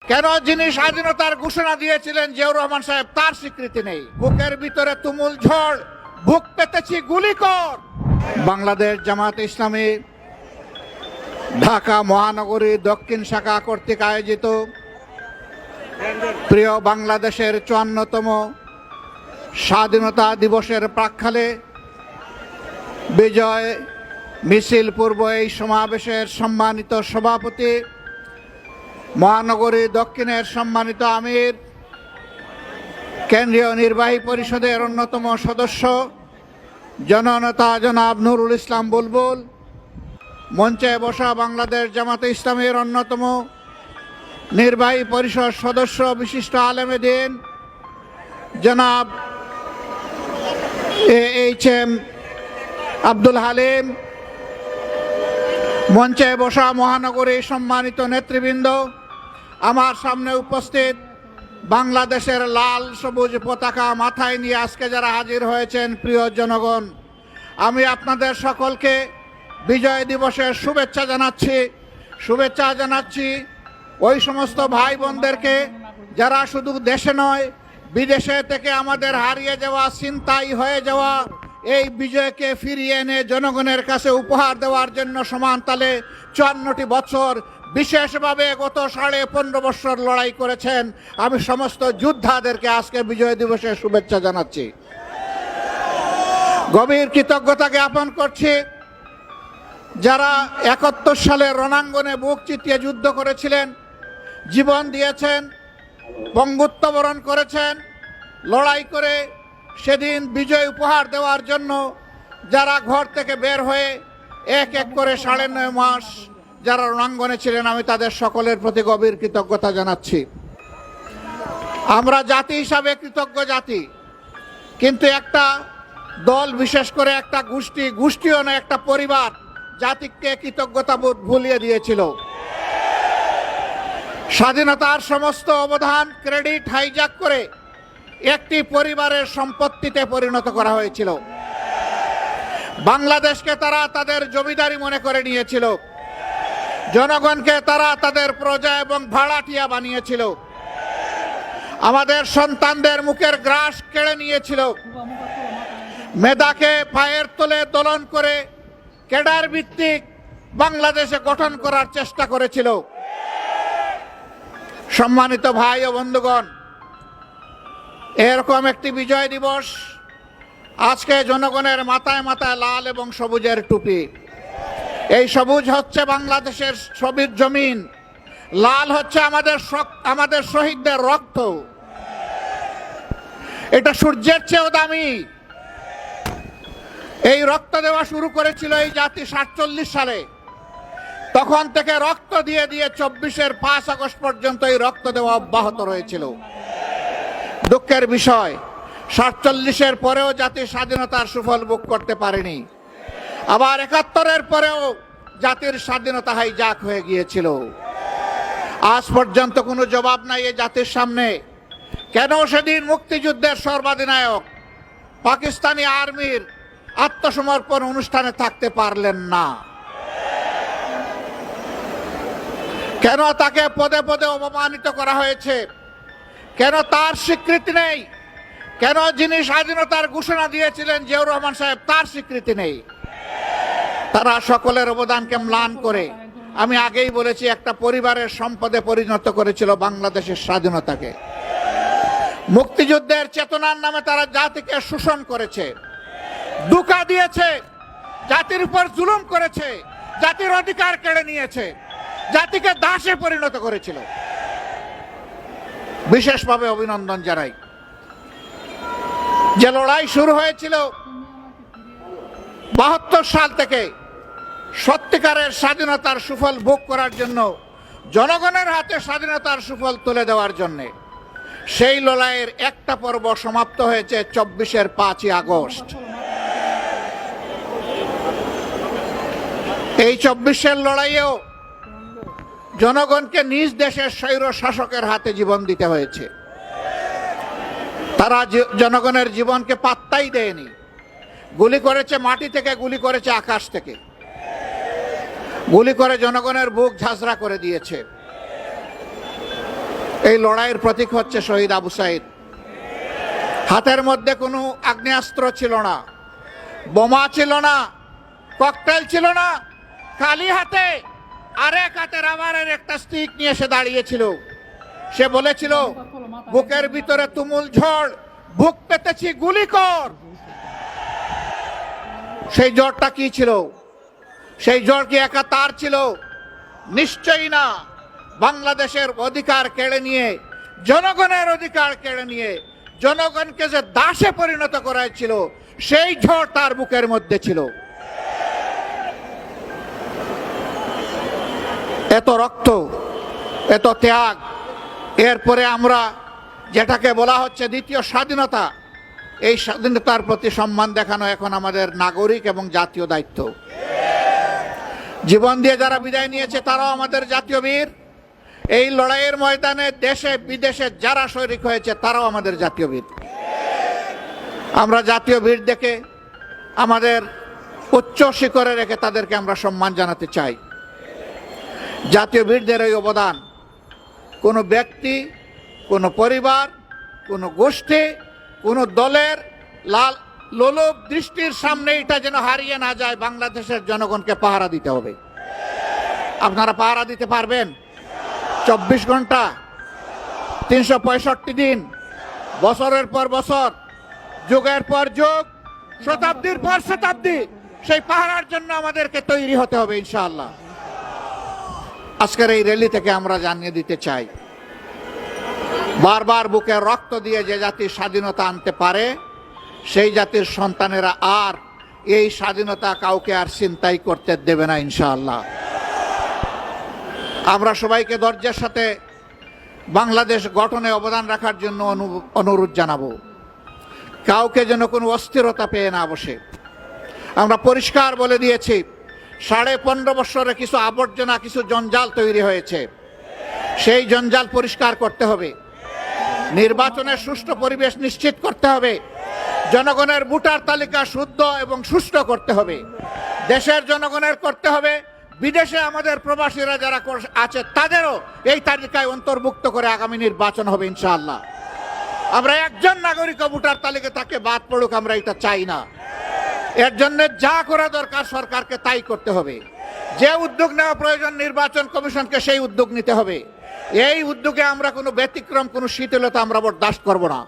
কেন যিনি স্বাধীনতার ঘোষণা দিয়েছিলেন জিয়াউর রহমান সাহেব তার স্বীকৃতি নেই? বুকের ভিতরে তুমুল ঝড়, বুক পেতেছি গুলি কর। বাংলাদেশ জামাত ইসলামী ঢাকা মহানগরী দক্ষিণ শাখা কর্তৃক আয়োজিত প্রিয় বাংলাদেশের ৫৪তম স্বাধীনতা দিবসের প্রাক্কালে বিজয় মিছিল পূর্ব এই সমাবেশের সম্মানিত সভাপতি, মহানগরী দক্ষিণের সম্মানিত আমির, কেন্দ্রীয় নির্বাহী পরিষদের অন্যতম সদস্য জননেতা জনাব নুরুল ইসলাম বুলবুল, মঞ্চে বসা বাংলাদেশ জামাতে ইসলামীর অন্যতম নির্বাহী পরিষদ সদস্য বিশিষ্ট আলেমে দ্বীন জনাব AHM আব্দুল হালিম, মঞ্চে বসা মহানগরী সম্মানিত নেতৃবৃন্দ, আমার সামনে উপস্থিত বাংলাদেশের লাল সবুজ পতাকা মাথায় নিয়ে আজকে যারা হাজির হয়েছেন প্রিয় জনগণ, আমি আপনাদের সকলকে বিজয় দিবসের শুভেচ্ছা জানাচ্ছি ওই সমস্ত ভাই বোনদেরকে যারা শুধু দেশে নয় বিদেশে থেকে আমাদের হারিয়ে যাওয়া, ছিনতাই হয়ে যাওয়া এই বিজয়কে ফিরিয়ে এনে জনগণের কাছে উপহার দেওয়ার জন্য সমান তালে ৫৪টি বছর বিশেষভাবে গত ১৫.৫ বছর লড়াই করেছেন। আমি সমস্ত যোদ্ধাদেরকে আজকে বিজয় দিবসের শুভেচ্ছা জানাচ্ছি, গভীর কৃতজ্ঞতা জ্ঞাপন করছি যারা ৭১ সালে রণাঙ্গনে বুক চিতিয়ে যুদ্ধ করেছিলেন, জীবন দিয়েছেন, বঙ্গুত্ব বরণ করেছেন, লড়াই করে সেদিন বিজয় উপহার দেওয়ার জন্য যারা ঘর থেকে বের হয়ে এক এক করে ৯.৫ মাস যারা রণাঙ্গনে ছিলেন, আমি তাদের সকলের প্রতি গভীর কৃতজ্ঞতা জানাচ্ছি। আমরা জাতি হিসাবে কৃতজ্ঞ জাতি, কিন্তু একটা দল, বিশেষ করে একটা গোষ্ঠীও না, একটা পরিবার জাতিকে কৃতজ্ঞতা বোধ ভুলিয়ে দিয়েছিল। স্বাধীনতার সমস্ত অবদান, ক্রেডিট হাইজ্যাক করে একটি পরিবারের সম্পত্তিতে পরিণত করা হয়েছিল। বাংলাদেশকে তারা তাদের জমিদারি মনে করে নিয়েছিল, জনগণকে তারা তাদের প্রজা এবং ভাড়াটিয়া বানিয়েছিল, আমাদের সন্তানদের মুখের গ্রাস কেড়ে নিয়েছিল, মেধাকে পায়ের তলে দোলন করে ক্যাডার ভিত্তিক বাংলাদেশে গঠন করার চেষ্টা করেছিল। সম্মানিত ভাই ও বন্ধুগণ, এরকম একটি বিজয় দিবস আজকে জনগণের মাথায় মাথায় লাল এবং সবুজের টুপি। এই সবুজ হচ্ছে বাংলাদেশের সবুজ জমিন, লাল হচ্ছে আমাদের শহীদদের রক্ত। এটা সূর্যের চেয়েও দামি। এই রক্ত দেওয়া শুরু করেছিল এই জাতি ৪৭ সালে, তখন থেকে রক্ত দিয়ে দিয়ে ২৪-এর ৫ আগস্ট পর্যন্ত এই রক্ত দেওয়া অব্যাহত রয়েছিল। দুঃখের বিষয়, ৪৭-এর পরেও জাতি স্বাধীনতার সুফল ভোগ করতে পারেনি। আবার ৭১-এর পরেও জাতির স্বাধীনতা হাইজ্যাক হয়ে গিয়েছিল। আজ পর্যন্ত কোনো জবাব নাই এই জাতির সামনে, কেন সেদিন মুক্তিযুদ্ধের সর্বাধিনায়ক পাকিস্তানি আর্মির আত্মসমর্পণ অনুষ্ঠানে থাকতে পারলেন না, কেন তাকে পদে পদে অপমানিত করা হয়েছে, কেন তার স্বীকৃতি নেই, কেন যিনি স্বাধীনতার ঘোষণা দিয়েছিলেন জিয়াউর রহমান সাহেব তার স্বীকৃতি নেই। তারা সকলের অবদানকে ম্লান করে, আমি আগেই বলেছি, একটা পরিবারের সম্পদে পরিণত করেছিল বাংলাদেশের স্বাধীনতাকে। মুক্তিযুদ্ধের চেতনার নামে তারা জাতিকে শোষণ করেছে, ধোঁকা দিয়েছে, জাতির উপর জুলুম করেছে, জাতির অধিকার কেড়ে নিয়েছে, জাতিকে দাসে পরিণত করেছিল। বিশেষভাবে অভিনন্দন জানাই যে লড়াই শুরু হয়েছিল ৭২ সাল থেকে সত্যিকারের স্বাধীনতার সুফল ভোগ করার জন্য, জনগণের হাতে স্বাধীনতার সুফল তুলে দেওয়ার জন্য। সেই লড়াইয়ের একটা পর্ব সমাপ্ত হয়েছে ২৪-এর ৫ই আগস্ট। এই ২৪-এর লড়াইয়েও জনগণকে নিজ দেশের স্বৈর শাসকের হাতে জীবন দিতে হয়েছে। তারা জনগণের জীবনকে পাত্তাই দেয়নি, গুলি করেছে মাটি থেকে, গুলি করেছে আকাশ থেকে, গুলি করে জনগণের বুক ঝাঁঝরা করে দিয়েছে। এই লড়াইয়ের প্রতীক হচ্ছে শহীদ আবু সাইদ। হাতের মধ্যে কোনো আগ্নেয়াস্ত্র ছিল না, বোমা ছিল না, ককটেল ছিল না, খালি হাতে আরেক হাতে রাবারের একটা স্টিক নিয়ে সে দাঁড়িয়েছিল। সে বলেছিল, বুকের ভিতরে তুমুল ঝড়, বুক পেতেছি, গুলি কর। সেই জ্বরটা কি ছিল? সেই জ্বর কি একা তার ছিল? নিশ্চয়ই না। বাংলাদেশের অধিকার কেড়ে নিয়ে, জনগণের অধিকার কেড়ে নিয়ে জনগণকে যে দাসে পরিণত করেছিল, সেই ঝড় তার বুকের মধ্যে ছিল। এত রক্ত, এত ত্যাগ, এরপরে আমরা যেটাকে বলা হচ্ছে দ্বিতীয় স্বাধীনতা, এই স্বাধীনতার প্রতি সম্মান দেখানো এখন আমাদের নাগরিক এবং জাতীয় দায়িত্ব। জীবন দিয়ে যারা বিদায় নিয়েছে তারাও আমাদের জাতীয় বীর। এই লড়াইয়ের ময়দানে দেশে বিদেশে যারা শরিক হয়েছে তারাও আমাদের জাতীয় বীর। আমরা জাতীয় বীর দেখে আমাদের উচ্চ শিখরে রেখে তাদেরকে আমরা সম্মান জানাতে চাই। জাতীয় বীরদের এই অবদান কোনো ব্যক্তি, কোনো পরিবার, কোনো গোষ্ঠী, কোনো দলের লাল লোলুপ দৃষ্টির সামনে এটা যেন হারিয়ে না যায়। বাংলাদেশের জনগণকে পাহারা দিতে হবে। আপনারা পাহারা দিতে পারবেন? 24 ঘন্টা, 365 দিন, বছরের পর বছর, যুগের পর যুগ, শতাব্দীর পর শতাব্দী সেই পাহারার জন্য আমাদেরকে তৈরি হতে হবে ইনশাআল্লাহ। আজকের এই র্যালি থেকে আমরা জানিয়ে দিতে চাই, বারবার বুকে রক্ত দিয়ে যে জাতির স্বাধীনতা আনতে পারে, সেই জাতির সন্তানেরা আর এই স্বাধীনতা কাউকে আর ছিনতাই করতে দেবে না ইনশাআল্লাহ। আমরা সবাইকে ধৈর্যের সাথে বাংলাদেশ গঠনে অবদান রাখার জন্য অনুরোধ জানাবো। কাউকে যেন কোনো অস্থিরতা পেয়ে না বসে। আমরা পরিষ্কার বলে দিয়েছি, 15.5 বছরে কিছু আবর্জনা, কিছু জঞ্জাল তৈরি হয়েছে, সেই জঞ্জাল পরিষ্কার করতে হবে। নির্বাচনের সুষ্ঠু পরিবেশ নিশ্চিত করতে হবে। জনগণের ভোটার তালিকা শুদ্ধ এবং সুষ্ঠু করতে হবে। দেশের জনগণের করতে হবে, বিদেশে আমাদের প্রবাসীরা যারা আছে তাদেরও এই তালিকায় অন্তর্ভুক্ত করে আগামী নির্বাচন হবে ইনশাআল্লাহ। আমরা একজন নাগরিক ভোটার তালিকা তাকে বাদ পড়ুক, আমরা এটা চাই না। এর জন্য যা করা দরকার সরকারকে তাই করতে হবে। যে উদ্যোগ নেওয়া প্রয়োজন নির্বাচন কমিশনকে সেই উদ্যোগ নিতে হবে। এই উদ্যোগে আমরা কোনো ব্যতিক্রম, কোনো শিথিলতা আমরা বরদাস্ত করব না।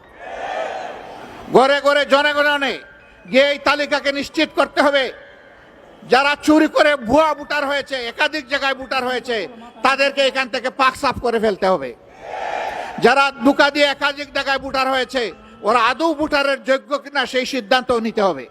ঘরে ঘরে জনগণে গিয়ে এই তালিকাকে নিশ্চিত করতে হবে। যারা চুরি করে ভুয়া ভোটার হয়েছে, একাধিক জায়গায় ভোটার হয়েছে, তাদেরকে এখান থেকে পাক সাফ করে ফেলতে হবে। যারা ধোঁকা দিয়ে একাধিক জায়গায় ভোটার হয়েছে, ওরা আদৌ ভোটারের যোগ্য কিনা সেই সিদ্ধান্তও নিতে হবে।